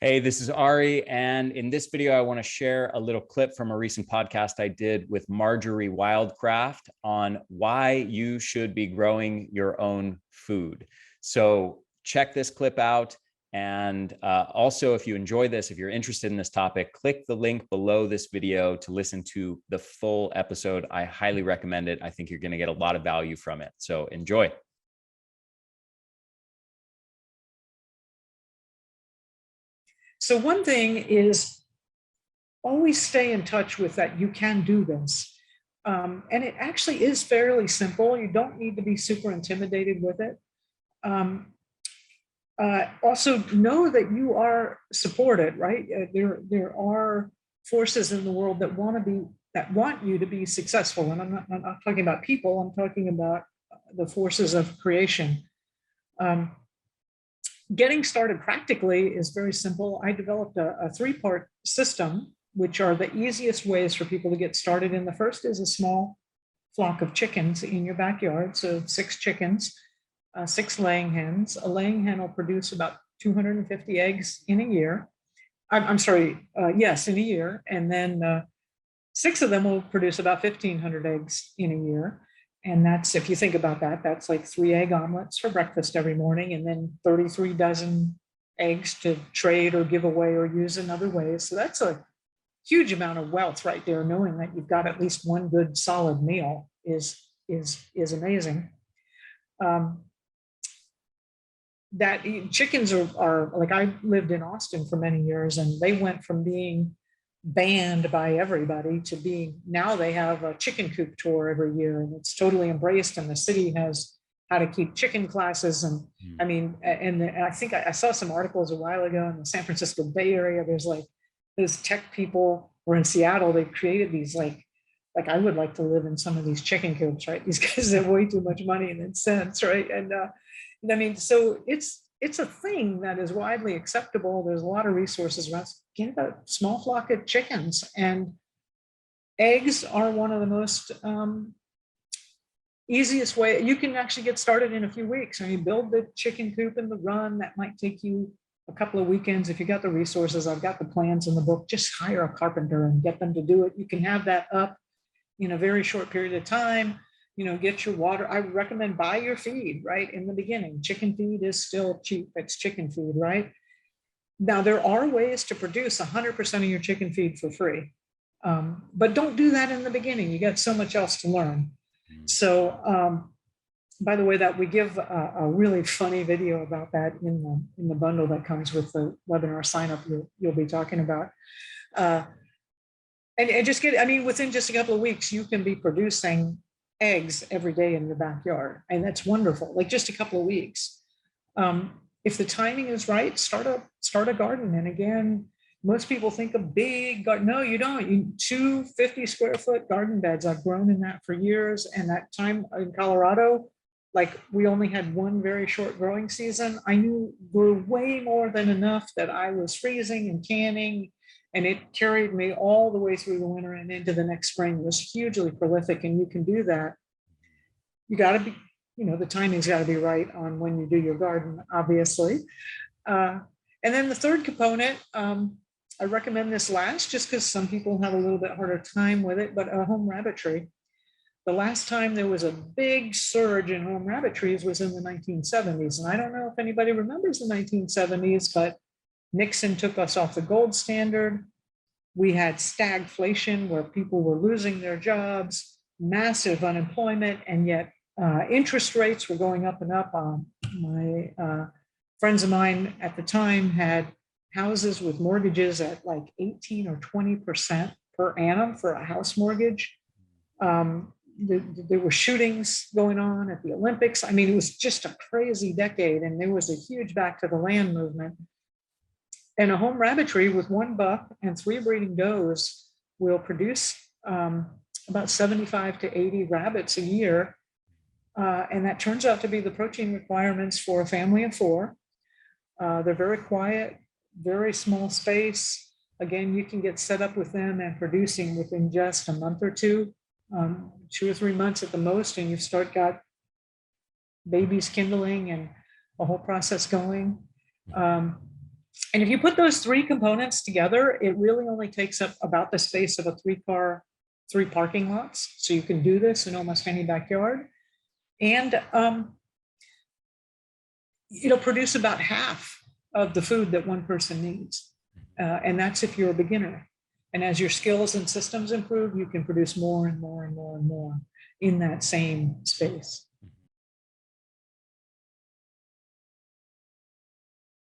Hey, this is Ari, and in this video, I want to share a little clip from a recent podcast I did with Marjorie Wildcraft on why you should be growing your own food. So check this clip out. And also, if you enjoy this, if you're interested in this topic, click the link below this video to listen to the full episode. I highly recommend it. I think you're going to get a lot of value from it. So enjoy. So one thing is always stay in touch with that you can do this. And it actually is fairly simple. You don't need to be super intimidated with it. Also know that you are supported, right? There are forces in the world that want you to be successful. And I'm not talking about people, I'm talking about the forces of creation. Getting started practically is very simple. I developed a three-part system, which are the easiest ways for people to get started. And the first is a small flock of chickens in your backyard. So 6 chickens, 6 laying hens. A laying hen will produce about 250 eggs in a year. Yes, in a year. And then 6 of them will produce about 1,500 eggs in a year. And that's, if you think about that, that's like 3 egg omelets for breakfast every morning, and then 33 dozen eggs to trade or give away or use in other ways. So that's a huge amount of wealth right there. Knowing that you've got at least one good solid meal is amazing. That chickens are like, I lived in Austin for many years, and they went from being banned by everybody to being, now they have a chicken coop tour every year, and it's totally embraced, and the city has how to keep chicken classes. And I mean, and I think I saw some articles a while ago in the San Francisco Bay Area. There's like those tech people, or in Seattle, they've created these like I would like to live in some of these chicken coops, right? These guys have way too much money and sense, right? And I mean, so it's a thing that is widely acceptable. There's a lot of resources around. Get a small flock of chickens, and eggs are one of the most easiest way. You can actually get started in a few weeks. I mean, build the chicken coop and the run. That might take you a couple of weekends. If you got the resources, I've got the plans in the book. Just hire a carpenter and get them to do it. You can have that up in a very short period of time. You know, get your water. I recommend buy your feed right in the beginning. Chicken feed is still cheap. It's chicken feed, right? Now, there are ways to produce 100% of your chicken feed for free, but don't do that in the beginning. You got so much else to learn. So, by the way, that we give a really funny video about that in the bundle that comes with the webinar sign up you'll be talking about. And just I mean, within just a couple of weeks, you can be producing eggs every day in your backyard, and that's wonderful. Like just a couple of weeks. If the timing is right, start a garden. And again, most people think a big garden. No, you don't. You 2 50-square-foot garden beds. I've grown in that for years. And that time in Colorado, like we only had one very short growing season. I knew we're way more than enough that I was freezing and canning, and it carried me all the way through the winter and into the next spring. It was hugely prolific, and you can do that. You got to be, you know, the timing's got to be right on when you do your garden, obviously. And then the third component, I recommend this last just because some people have a little bit harder time with it, but home rabbitry. The last time there was a big surge in home rabbitries was in the 1970s. And I don't know if anybody remembers the 1970s, but Nixon took us off the gold standard. We had stagflation where people were losing their jobs, massive unemployment, and yet interest rates were going up and up. My friends of mine at the time had houses with mortgages at like 18 or 20% per annum for a house mortgage. There were shootings going on at the Olympics. I mean, it was just a crazy decade, and there was a huge back to the land movement. And a home rabbitry with 1 buck and 3 breeding does will produce about 75 to 80 rabbits a year. And that turns out to be the protein requirements for a family of 4. They're very quiet, very small space. Again, you can get set up with them and producing within just a month or 2, 2 or 3 months at the most, and you've got babies kindling and a whole process going. And if you put those three components together, it really only takes up about the space of a three parking lots. So you can do this in almost any backyard. And it'll produce about half of the food that one person needs. And that's if you're a beginner. And as your skills and systems improve, you can produce more and more and more and more in that same space.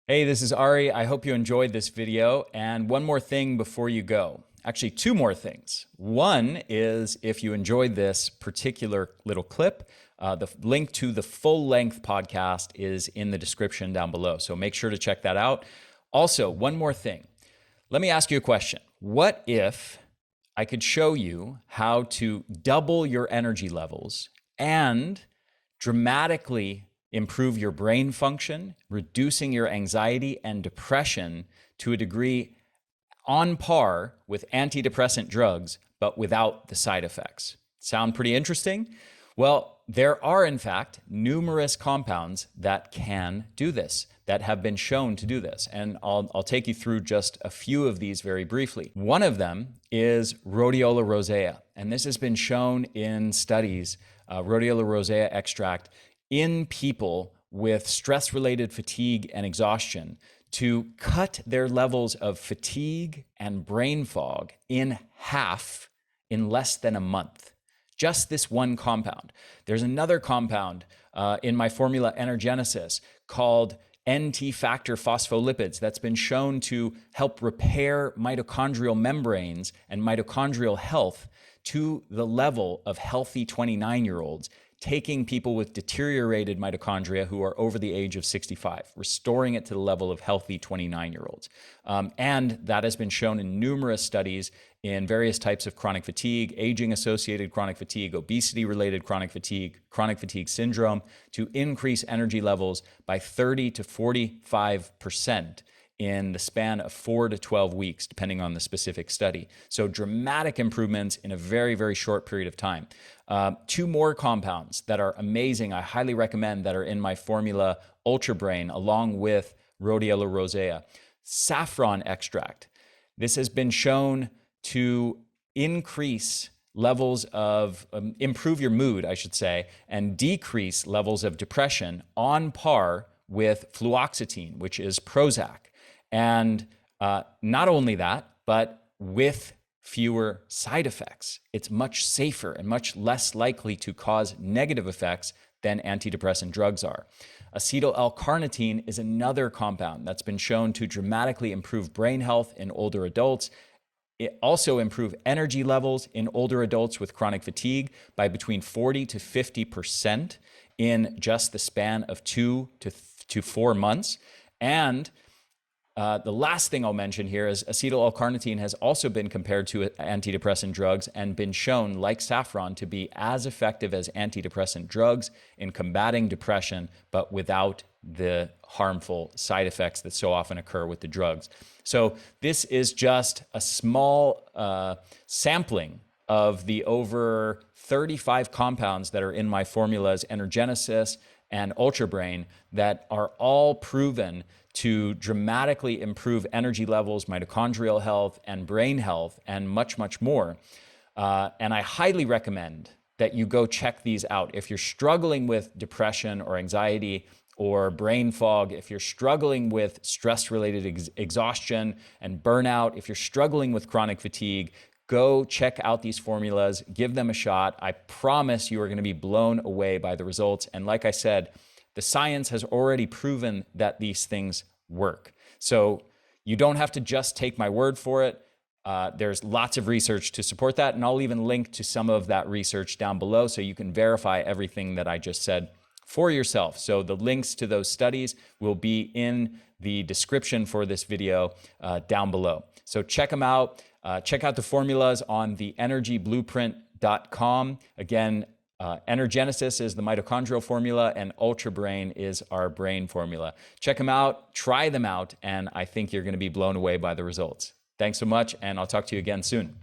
Hey, this is Ari. I hope you enjoyed this video. And one more thing before you go. Actually, two more things. One is if you enjoyed this particular little clip, the link to the full-length podcast is in the description down below. So make sure to check that out. Also, one more thing. Let me ask you a question. What if I could show you how to double your energy levels and dramatically improve your brain function, reducing your anxiety and depression to a degree on par with antidepressant drugs, but without the side effects? Sound pretty interesting? Well, there are, in fact, numerous compounds that can do this, that have been shown to do this. And I'll take you through just a few of these very briefly. One of them is rhodiola rosea. And this has been shown in studies, rhodiola rosea extract, in people with stress-related fatigue and exhaustion to cut their levels of fatigue and brain fog in half in less than a month. Just this one compound. There's another compound in my formula Energenesis called NT factor phospholipids that's been shown to help repair mitochondrial membranes and mitochondrial health to the level of healthy 29-year-olds, taking people with deteriorated mitochondria who are over the age of 65, restoring it to the level of healthy 29-year-olds. And that has been shown in numerous studies in various types of chronic fatigue, aging-associated chronic fatigue, obesity-related chronic fatigue syndrome, to increase energy levels by 30 to 45% in the span of 4 to 12 weeks, depending on the specific study. So dramatic improvements in a very, very short period of time. Two more compounds that are amazing, I highly recommend, that are in my formula Ultra Brain, along with rhodiola rosea. Saffron extract. This has been shown to increase levels of, improve your mood, I should say, and decrease levels of depression on par with fluoxetine, which is Prozac. And not only that, but with fewer side effects. It's much safer and much less likely to cause negative effects than antidepressant drugs are. Acetyl L-carnitine is another compound that's been shown to dramatically improve brain health in older adults. It also improve energy levels in older adults with chronic fatigue by between 40 to 50% in just the span of 2 to 4 months. And the last thing I'll mention here is acetyl L-carnitine has also been compared to antidepressant drugs and been shown, like saffron, to be as effective as antidepressant drugs in combating depression, but without the harmful side effects that so often occur with the drugs. So this is just a small sampling of the over 35 compounds that are in my formulas, Energenesis and Ultra Brain, that are all proven to dramatically improve energy levels, mitochondrial health, and brain health, and much, much more. And I highly recommend that you go check these out. If you're struggling with depression or anxiety or brain fog, if you're struggling with stress-related exhaustion and burnout, if you're struggling with chronic fatigue, go check out these formulas, give them a shot. I promise you are going to be blown away by the results. And like I said, the science has already proven that these things work. So you don't have to just take my word for it. There's lots of research to support that, and I'll even link to some of that research down below so you can verify everything that I just said for yourself. So the links to those studies will be in the description for this video down below. So check them out. Check out the formulas on theenergyblueprint.com. Again, Energenesis is the mitochondrial formula, and Ultra Brain is our brain formula. Check them out, try them out, and I think you're going to be blown away by the results. Thanks so much, and I'll talk to you again soon.